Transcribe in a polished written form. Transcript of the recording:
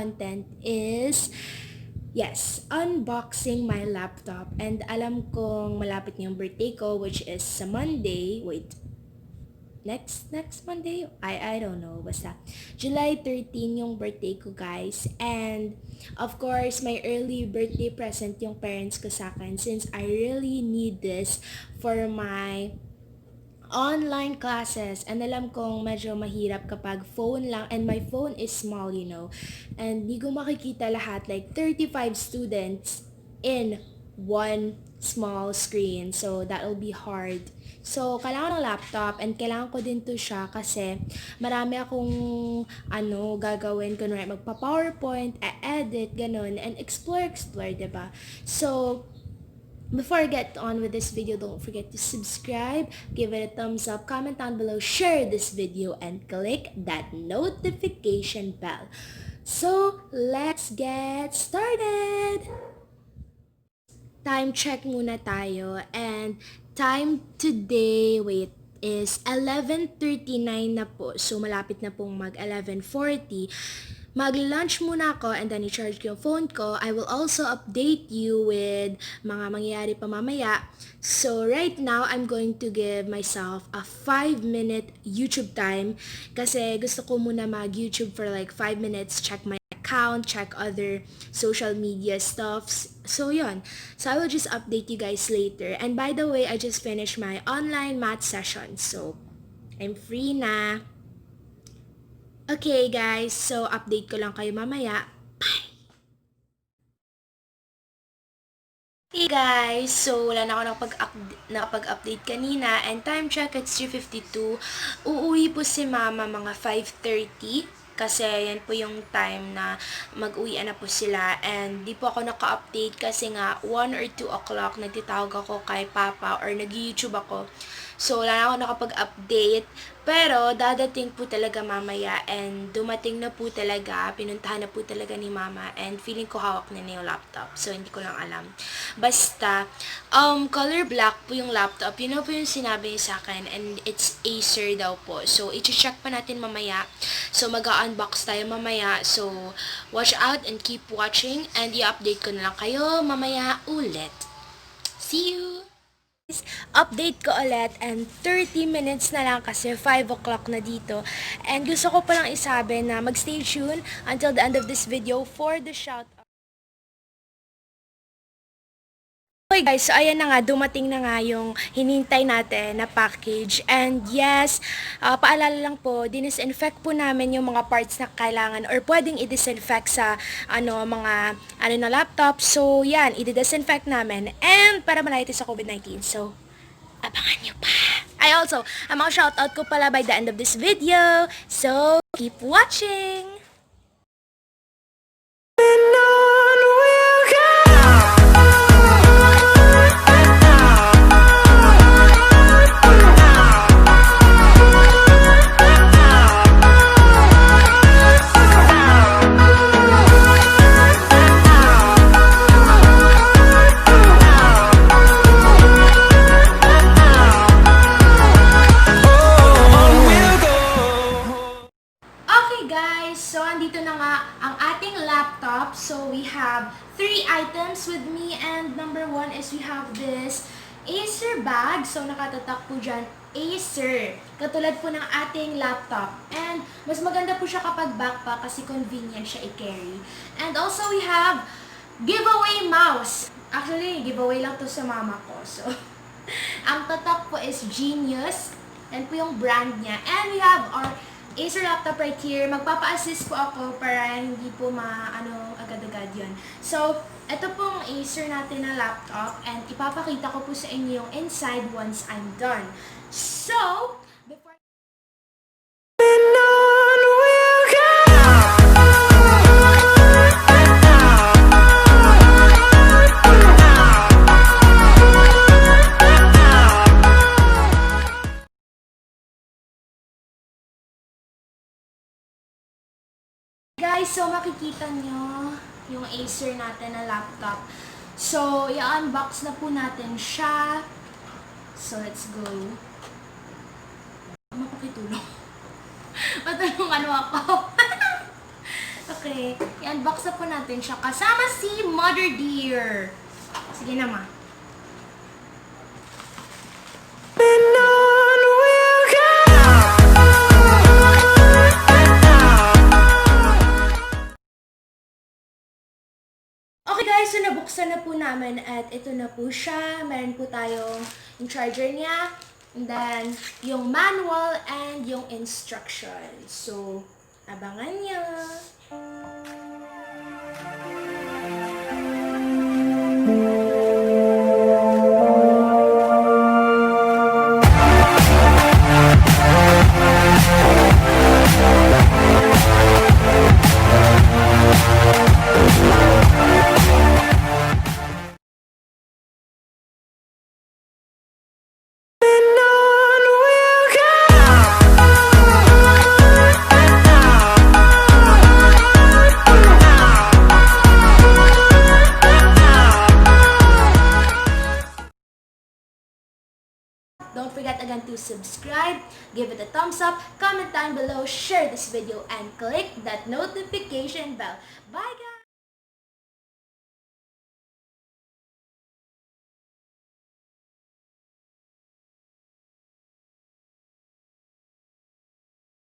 content is, yes, unboxing my laptop. And alam kong malapit yung birthday ko, which is sa Monday. Wait, next Monday? I don't know. Basta, July 13 yung birthday ko, guys. And, of course, my early birthday present yung parents ko sa akin since I really need this for my online classes. And alam kong medyo mahirap kapag phone lang, and my phone is small, and di ko makikita lahat, like 35 students in one small screen, so that'll be hard. So kailangan ng laptop, and kailangan ko din to siya kasi marami akong gagawin, kunwari magpa-PowerPoint, edit, ganun, and explore, diba? So before I get on with this video, don't forget to subscribe, give it a thumbs up, comment down below, share this video, and click that notification bell. So, let's get started! Time check muna tayo, and time today, is 11:39 na po. So, malapit na pong mag 11:40. Mag-lunch muna ako and then i-charge ko yung phone ko. I will also update you with mga mangyayari pa mamaya. So right now, I'm going to give myself a 5-minute YouTube time kasi gusto ko muna mag-YouTube for like 5 minutes, check my account, check other social media stuffs. So yun. So I will just update you guys later. And by the way, I just finished my online math session. So I'm free na. Okay guys, so update ko lang kayo mamaya. Bye! Hey guys, so wala na ako nakapag-update kanina, and time check, it's 3:52. Uuwi po si mama mga 5:30. Kasi yan po yung time na mag-uwian na po sila, and di po ako naka-update kasi nga 1 or 2 o'clock nagtitawag ako kay papa or nag-YouTube ako. So wala na ako nakapag-update, pero dadating po talaga mamaya, and dumating na po talaga, pinuntahan na po talaga ni mama, and feeling ko hawak na yung laptop. So hindi ko lang alam. Basta, color black po yung laptop. Yun po yung sinabi niya sa akin, and it's Acer daw po. So i-check pa natin mamaya. So mag-unbox tayo mamaya. So watch out and keep watching, and i-update ko na lang kayo mamaya ulit. See you! Update ko ulit, and 30 minutes na lang kasi 5 o'clock na dito. And gusto ko palang isabi na mag-stay tuned until the end of this video for the shoutout. Okay guys, so ayan na nga, dumating na nga yung hinintay natin na package. And yes, paalala lang po, dinisinfect po namin yung mga parts na kailangan or pwedeng i-disinfect sa mga na laptop. So yan, i-disinfect namin, and para malayo sa COVID-19. So abangan nyo pa. Ang mga shoutout ko pala by the end of this video. So keep watching! So, andito na nga ang ating laptop. So, we have 3 items with me, and number 1 is we have this Acer bag. So, nakatatak po dyan, Acer. Katulad po ng ating laptop. And, mas maganda po siya kapag backpack kasi convenient siya i-carry. And also, we have giveaway mouse. Actually, giveaway lang to sa mama ko. So, ang tatak po is Genius. Yan po yung brand niya. And we have our Acer laptop right here. Magpapa-assist po ako para hindi po agad-agad yun. So, ito pong Acer natin na laptop, and ipapakita ko po sa inyo yung inside once I'm done. So, before... Guys, so makikita nyo yung Acer natin na laptop. So, i-unbox na po natin siya. So, let's go. Makakitulong. Matulungan mo ako. Okay, i-unbox na po natin siya. Kasama si Mother Dear. Sige na, ma. Okay guys, so nabuksan na po namin at ito na po siya. Meron po tayong yung charger niya, and then yung manual and yung instructions. So, abangan niya. Don't forget again to subscribe, give it a thumbs up, comment down below, share this video, and click that notification bell. Bye guys!